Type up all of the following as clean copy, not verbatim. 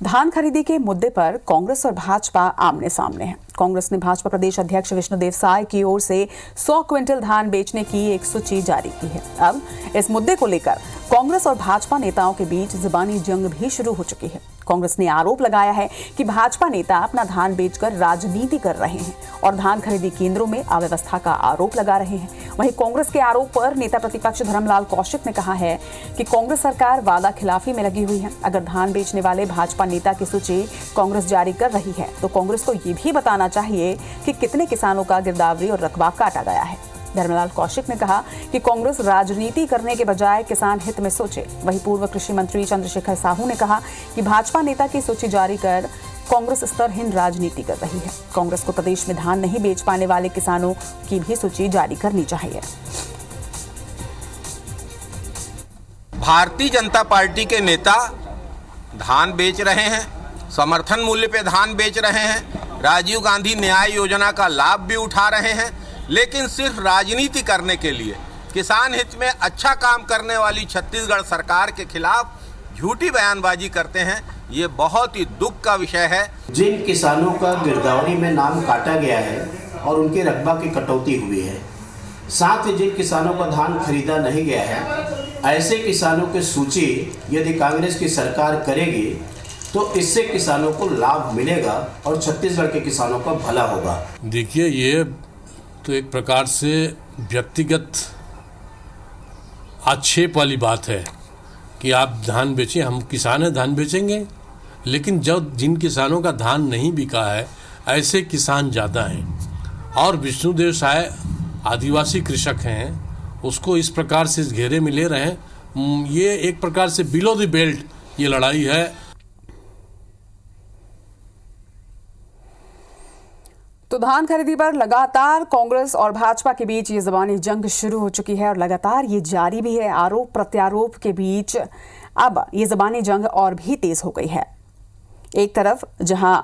धान खरीदी के मुद्दे पर कांग्रेस और भाजपा आमने सामने हैं। कांग्रेस ने भाजपा प्रदेश अध्यक्ष विष्णुदेव साय की ओर से 100 क्विंटल धान बेचने की एक सूची जारी की है। अब इस मुद्दे को लेकर कांग्रेस और भाजपा नेताओं के बीच जुबानी जंग भी शुरू हो चुकी है। कांग्रेस ने आरोप लगाया है कि भाजपा नेता अपना धान बेचकर राजनीति कर रहे हैं और धान खरीदी केंद्रों में अव्यवस्था का आरोप लगा रहे हैं। वहीं कांग्रेस के आरोप पर नेता प्रतिपक्ष धर्मलाल कौशिक ने कहा है कि कांग्रेस सरकार वादा खिलाफी में लगी हुई है। अगर धान बेचने वाले भाजपा नेता की सूची कांग्रेस जारी कर रही है तो कांग्रेस को ये भी बताना चाहिए कि कितने किसानों का गिरदावरी और रकबा काटा गया है। धर्मलाल कौशिक ने कहा कि कांग्रेस राजनीति करने के बजाय किसान हित में सोचे। वहीं पूर्व कृषि मंत्री चंद्रशेखर साहू ने कहा कि भाजपा नेता की सूची जारी कर कांग्रेस स्तरहीन राजनीति कर रही है। कांग्रेस को प्रदेश में धान नहीं बेच पाने वाले किसानों की भी सूची जारी करनी चाहिए। भारतीय जनता पार्टी के नेता धान बेच रहे हैं, समर्थन मूल्य पे धान बेच रहे हैं, राजीव गांधी न्याय योजना का लाभ भी उठा रहे हैं, लेकिन सिर्फ राजनीति करने के लिए किसान हित में अच्छा काम करने वाली छत्तीसगढ़ सरकार के खिलाफ झूठी बयानबाजी करते हैं। ये बहुत ही दुख का विषय है। जिन किसानों का गिरदावरी में नाम काटा गया है और उनके रकबा की कटौती हुई है, साथ ही जिन किसानों का धान खरीदा नहीं गया है, ऐसे किसानों की सूची यदि कांग्रेस की सरकार करेगी तो इससे किसानों को लाभ मिलेगा और छत्तीसगढ़ के किसानों का भला होगा। देखिए, ये तो एक प्रकार से व्यक्तिगत आक्षेप वाली बात है कि आप धान बेचें। हम किसान हैं, धान बेचेंगे, लेकिन जब जिन किसानों का धान नहीं बिका है ऐसे किसान ज़्यादा हैं। और विष्णुदेव साय आदिवासी कृषक हैं, उसको इस प्रकार से इस घेरे में ले रहे हैं। ये एक प्रकार से बिलो द बेल्ट ये लड़ाई है। तो धान खरीदी पर लगातार कांग्रेस और भाजपा के बीच ये ज़बानी जंग शुरू हो चुकी है और लगातार ये जारी भी है। आरोप प्रत्यारोप के बीच अब ये ज़बानी जंग और भी तेज हो गई है। एक तरफ जहां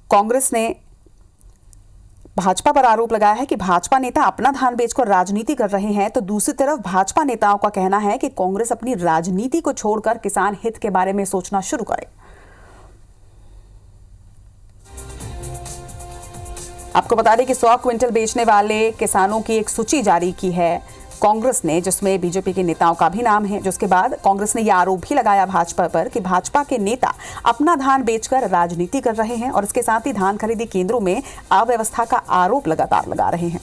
कांग्रेस ने भाजपा पर आरोप लगाया है कि भाजपा नेता अपना धान बेचकर राजनीति कर रहे हैं, तो दूसरी तरफ भाजपा नेताओं का कहना है कि कांग्रेस अपनी राजनीति को छोड़कर किसान हित के बारे में सोचना शुरू करे। आपको बता दें कि 100 क्विंटल बेचने वाले किसानों की एक सूची जारी की है कांग्रेस ने, जिसमें बीजेपी के नेताओं का भी नाम है। जिसके बाद कांग्रेस ने यह आरोप भी लगाया भाजपा पर कि भाजपा के नेता अपना धान बेचकर राजनीति कर रहे हैं और इसके साथ ही धान खरीदी केंद्रों में अव्यवस्था का आरोप लगातार लगा रहे हैं।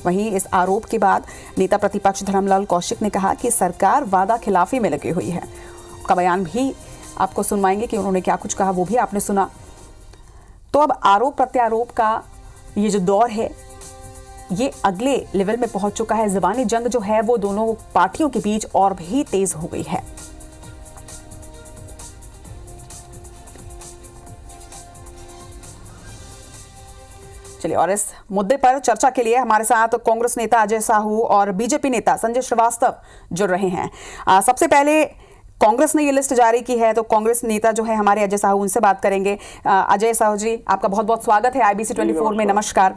वहीं इस आरोप के बाद नेता प्रतिपक्ष धर्मलाल कौशिक ने कहा कि सरकार वादा खिलाफी में लगी हुई है। उनका बयान भी आपको सुनवाएंगे कि उन्होंने क्या कुछ कहा, वो भी आपने सुना। तो अब आरोप प्रत्यारोप का ये जो दौर है ये अगले लेवल में पहुंच चुका है। ज़बानी जंग जो है वो दोनों पार्टियों के बीच और भी तेज हो गई है। चलिए, और इस मुद्दे पर चर्चा के लिए हमारे साथ कांग्रेस नेता अजय साहू और बीजेपी नेता संजय श्रीवास्तव जुड़ रहे हैं। सबसे पहले कांग्रेस ने ये लिस्ट जारी की है, तो कांग्रेस नेता जो है हमारे अजय साहू, उनसे बात करेंगे। अजय साहू जी, आपका बहुत बहुत स्वागत है IBC 24 में। नमस्कार।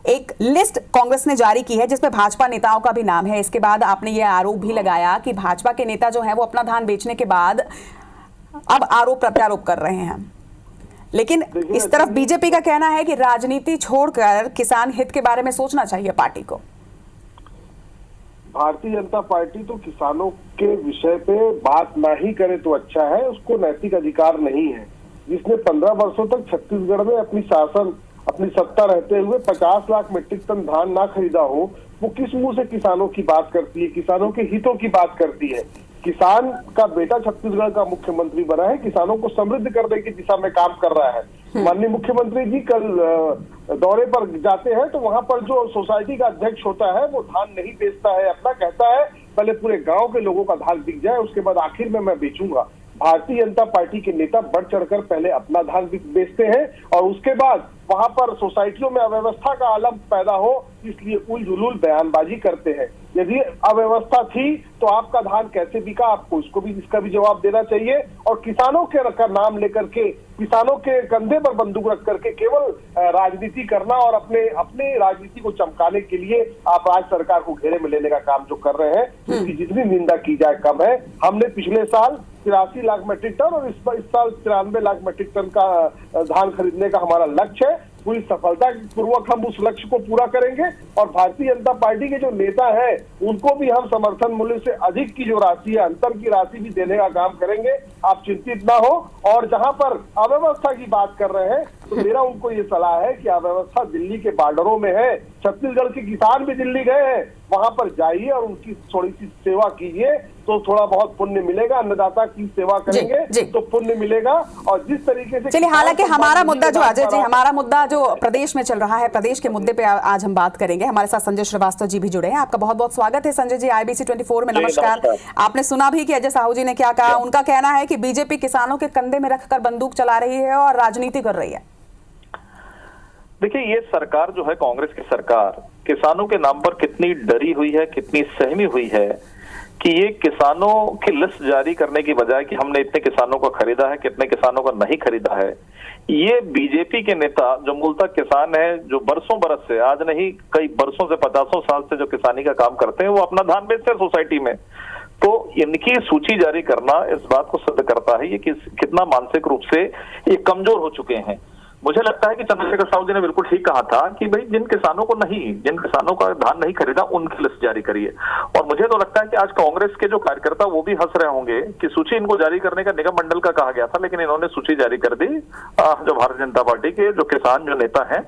एक लिस्ट कांग्रेस ने जारी की है जिसमें भाजपा नेताओं का भी नाम है। इसके बाद आपने ये आरोप भी लगाया कि भाजपा के नेता जो है वो अपना धान बेचने के बाद अब आरोप प्रत्यारोप कर रहे हैं, लेकिन इस तरफ बीजेपी का कहना है कि राजनीति छोड़कर किसान हित के बारे में सोचना चाहिए पार्टी को। भारतीय जनता पार्टी तो किसानों के विषय पे बात ना ही करे तो अच्छा है, उसको नैतिक अधिकार नहीं है। जिसने 15 वर्षों तक छत्तीसगढ़ में अपनी सत्ता रहते हुए 50 लाख मीट्रिक टन धान ना खरीदा हो, वो किस मुंह से किसानों की बात करती है, किसानों के हितों की बात करती है। किसान का बेटा छत्तीसगढ़ का मुख्यमंत्री बना है, किसानों को समृद्ध करने की दिशा में काम कर रहा है। माननीय मुख्यमंत्री जी कल दौरे पर जाते हैं तो वहां पर जो सोसाइटी का अध्यक्ष होता है वो धान नहीं बेचता है अपना, कहता है पहले पूरे गांव के लोगों का धान बिक जाए, उसके बाद आखिर में मैं बेचूंगा। भारतीय जनता पार्टी के नेता बढ़ चढ़कर पहले अपना धान बेचते हैं और उसके बाद वहां पर सोसाइटियों में अव्यवस्था का आलम पैदा हो, इसलिए उल जुलूल बयानबाजी करते हैं। यदि अव्यवस्था थी तो आपका धान कैसे बिका, आपको इसका भी जवाब देना चाहिए। और किसानों का नाम लेकर के, किसानों के कंधे पर बंदूक रख करके केवल राजनीति करना और अपने राजनीति को चमकाने के लिए आप राज्य सरकार को घेरे में लेने का काम जो कर रहे हैं, उसकी जितनी निंदा की जाए कम है। हमने पिछले साल 83 लाख मीट्रिक टन और इस साल 93 लाख मीट्रिक टन का धान खरीदने का हमारा लक्ष्य है। पूरी सफलता पूर्वक हम उस लक्ष्य को पूरा करेंगे और भारतीय जनता पार्टी के जो नेता हैं उनको भी हम समर्थन मूल्य से अधिक की जो राशि है, अंतर की राशि भी देने का काम करेंगे। आप चिंतित ना हो। और जहां पर अव्यवस्था की बात कर रहे हैं तो मेरा उनको ये सलाह है कि अव्यवस्था दिल्ली के बॉर्डरों में है। छत्तीसगढ़ के किसान भी दिल्ली गए हैं, वहां पर जाइए और उनकी थोड़ी सी सेवा कीजिए तो थोड़ा बहुत पुण्य मिलेगा। अन्नदाता की सेवा करेंगे तो पुण्य मिलेगा। और जिस तरीके से चलिए, हालांकि हमारा मुद्दा जो अजय जी, हमारा मुद्दा जो प्रदेश में चल रहा है, प्रदेश के मुद्दे पे आज हम बात करेंगे। हमारे साथ संजय श्रीवास्तव जी भी जुड़े हैं। आपका बहुत बहुत स्वागत है संजय जी IBC 24 में। नमस्कार। आपने सुना भी कि अजय साहू जी ने क्या कहा। उनका कहना है कि बीजेपी किसानों के कंधे में रखकर बंदूक चला रही है और राजनीति कर रही है। देखिए, ये सरकार जो है, कांग्रेस की सरकार, किसानों के नाम पर कितनी डरी हुई है, कितनी सहमी हुई है कि ये किसानों की लिस्ट जारी करने की बजाय कि हमने इतने किसानों को खरीदा है, कितने किसानों को नहीं खरीदा है, ये बीजेपी के नेता जो मूलतः किसान है, जो बरसों बरस से, आज नहीं कई बरसों से, 50 साल से जो किसानी का काम करते हैं, वो अपना धान बेचते हैं सोसाइटी में। तो इनकी सूची जारी करना इस बात को सिद्ध करता है ये कितना मानसिक रूप से ये कमजोर हो चुके हैं। मुझे लगता है कि चंद्रशेखर साहू जी ने बिल्कुल ठीक कहा था कि भाई जिन किसानों का धान नहीं खरीदा उनकी लिस्ट जारी करिए। और मुझे तो लगता है कि आज कांग्रेस के जो कार्यकर्ता वो भी हंस रहे होंगे कि सूची इनको जारी करने का निगम मंडल का कहा गया था, लेकिन इन्होंने सूची जारी कर दी। जो भारतीय जनता पार्टी के जो किसान जो नेता हैं,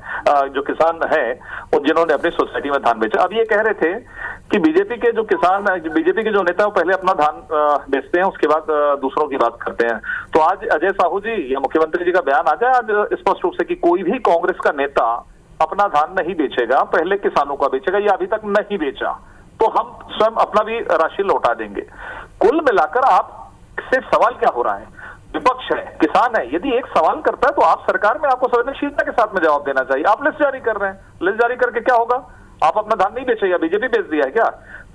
जो किसान हैं, जिन्होंने अपनी सोसाइटी में धान बेचा। अब ये कह रहे थे कि बीजेपी के जो किसान, बीजेपी के जो नेता वो पहले अपना धान बेचते हैं, उसके बाद दूसरों की बात करते हैं। तो आज अजय साहू जी या मुख्यमंत्री जी का बयान आ जाए आज स्पष्ट रूप से कि कोई भी कांग्रेस का नेता अपना धान नहीं बेचेगा, पहले किसानों का बेचेगा, या अभी तक नहीं बेचा तो हम स्वयं अपना भी राशि लौटा देंगे। कुल मिलाकर आप से सवाल क्या हो रहा है, विपक्ष है, किसान है, यदि एक सवाल करता है तो आप सरकार में आपको संवेदनशीलता के साथ में जवाब देना चाहिए। आप लिस्ट जारी कर रहे हैं, लिस्ट जारी करके क्या होगा? आप अपना धान नहीं बेचे या बीजेपी बेच दिया है क्या?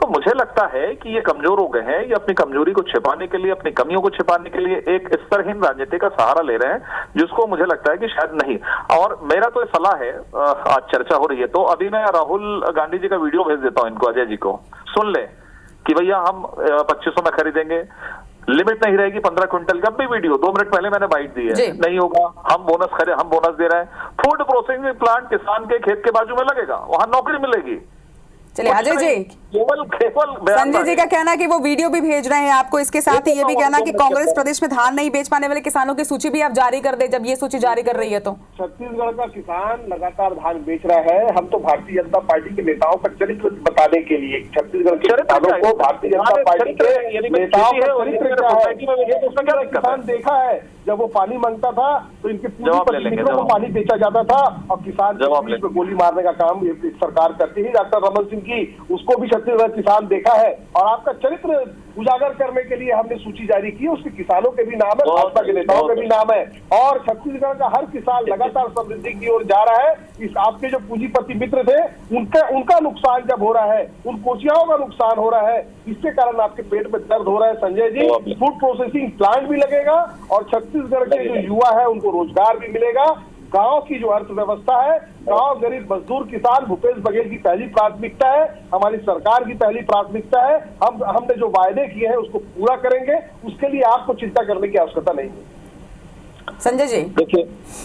तो मुझे लगता है कि ये कमजोर हो गए हैं, ये अपनी कमजोरी को छिपाने के लिए, अपनी कमियों को छिपाने के लिए एक स्तरहीन राजनीति का सहारा ले रहे हैं, जिसको मुझे लगता है कि शायद नहीं। और मेरा तो सलाह है, आज चर्चा हो रही है तो अभी मैं राहुल गांधी जी का वीडियो भेज देता हूं इनको, अजय जी को, सुन ले कि भैया हम 2500 में खरीदेंगे, लिमिट नहीं रहेगी 15 क्विंटल का। भी वीडियो 2 मिनट पहले मैंने बाइट दी है, नहीं होगा, हम बोनस दे रहे हैं। फूड प्रोसेसिंग प्लांट किसान के खेत के बाजू में लगेगा, वहां नौकरी मिलेगी। चलिए अजय जी, केवल संजय जी का कहना है कि वो वीडियो भी भेज रहे हैं आपको। इसके साथ ही ये भी कहना कि कांग्रेस प्रदेश में धान नहीं बेच पाने वाले किसानों की सूची भी आप जारी कर दे, जब ये सूची जारी कर रही है तो। छत्तीसगढ़ का किसान लगातार धान बेच रहा है। हम तो भारतीय जनता पार्टी के नेताओं का चरित्र बताने के लिए, छत्तीसगढ़ के किसानों को भारतीय जनता पार्टी के नेताओं का चरित्र किसान देखा है। जब वो पानी मांगता था तो इनके पूरी मित्रों को पानी बेचा जाता था और किसान पे गोली मारने का काम सरकार करती ही। डॉक्टर रमन सिंह की, उसको भी छत्तीसगढ़ किसान देखा है। और आपका चरित्र उजागर करने के लिए हमने सूची जारी की, उसके किसानों के भी नाम है, भाजपा के नेताओं के भी नाम है। और छत्तीसगढ़ का हर किसान लगातार समृद्धि की ओर जा रहा है। इस आपके जो पूंजीपति मित्र थे उनका नुकसान जब हो रहा है, उन कोशियाओं का नुकसान हो रहा है, इसके कारण आपके पेट में दर्द हो रहा है Sanjay ji. Food processing plant भी लगेगा और छत्तीसगढ़ के जो युवा है उनको रोजगार भी मिलेगा। गांव की जो अर्थव्यवस्था है, गांव, गरीब मजदूर, किसान भूपेश बघेल की पहली प्राथमिकता है, हमारी सरकार की पहली प्राथमिकता है। हमने जो वायदे किए हैं उसको पूरा करेंगे, उसके लिए आपको चिंता करने की आवश्यकता नहीं है। संजय जी,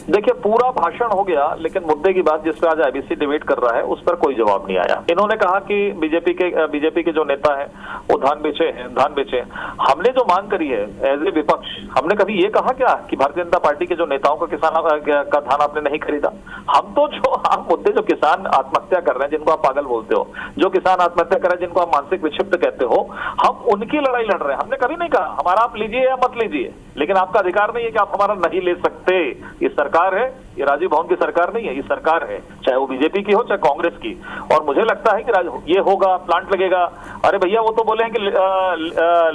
देखिए पूरा भाषण हो गया, लेकिन मुद्दे की बात जिस पे आज IBC डिबेट कर रहा है उस पर कोई जवाब नहीं आया। इन्होंने कहा कि बीजेपी के जो नेता है वो धान बेचे। हमने जो मांग करी है एज ए विपक्ष, हमने कभी ये कहा क्या कि भारतीय जनता पार्टी के जो नेताओं का किसानों का धान आपने नहीं खरीदा? हम तो जो आप मुद्दे, जो किसान आत्महत्या कर रहे हैं जिनको आप पागल बोलते हो, जो किसान आत्महत्या कर रहे हैं जिनको आप मानसिक विक्षिप्त कहते हो, हम उनकी लड़ाई लड़ रहे हैं। हमने कभी नहीं कहा हमारा आप लीजिए या मत लीजिए, लेकिन आपका अधिकार नहीं है कि आप हमारा नहीं ले सकते। ये सरकार है, ये राजीव भवन की सरकार नहीं है, ये सरकार है, चाहे वो बीजेपी की हो चाहे कांग्रेस की। और मुझे लगता है कि ये होगा, प्लांट लगेगा। अरे भैया वो तो बोले हैं कि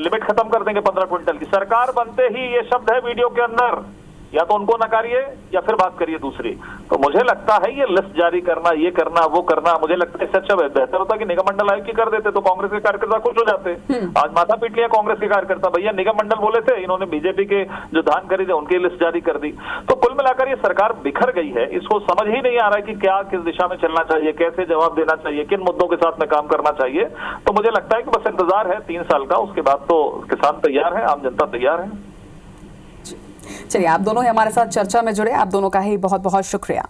लिमिट खत्म कर देंगे 15 क्विंटल की। सरकार बनते ही ये शब्द है वीडियो के अंदर, या तो उनको नकारिए या फिर बात करिए दूसरी। तो मुझे लगता है ये लिस्ट जारी करना, ये करना, वो करना, मुझे लगता है इससे अच्छा बेहतर होता कि निगम मंडल आयोग की कर देते तो कांग्रेस के कार्यकर्ता खुश हो जाते। आज माथा पीट लिया कांग्रेस के कार्यकर्ता, भैया निगम मंडल बोले थे, इन्होंने बीजेपी के जो धान खरीदे उनकी लिस्ट जारी कर दी। तो कुल मिलाकर ये सरकार बिखर गई है, इसको समझ ही नहीं आ रहा है कि क्या किस दिशा में चलना चाहिए, कैसे जवाब देना चाहिए, किन मुद्दों के साथ में काम करना चाहिए। तो मुझे लगता है कि बस इंतजार है 3 साल का, उसके बाद तो किसान तैयार है, आम जनता तैयार है। चलिए, आप दोनों ही हमारे साथ चर्चा में जुड़े, आप दोनों का ही बहुत बहुत शुक्रिया।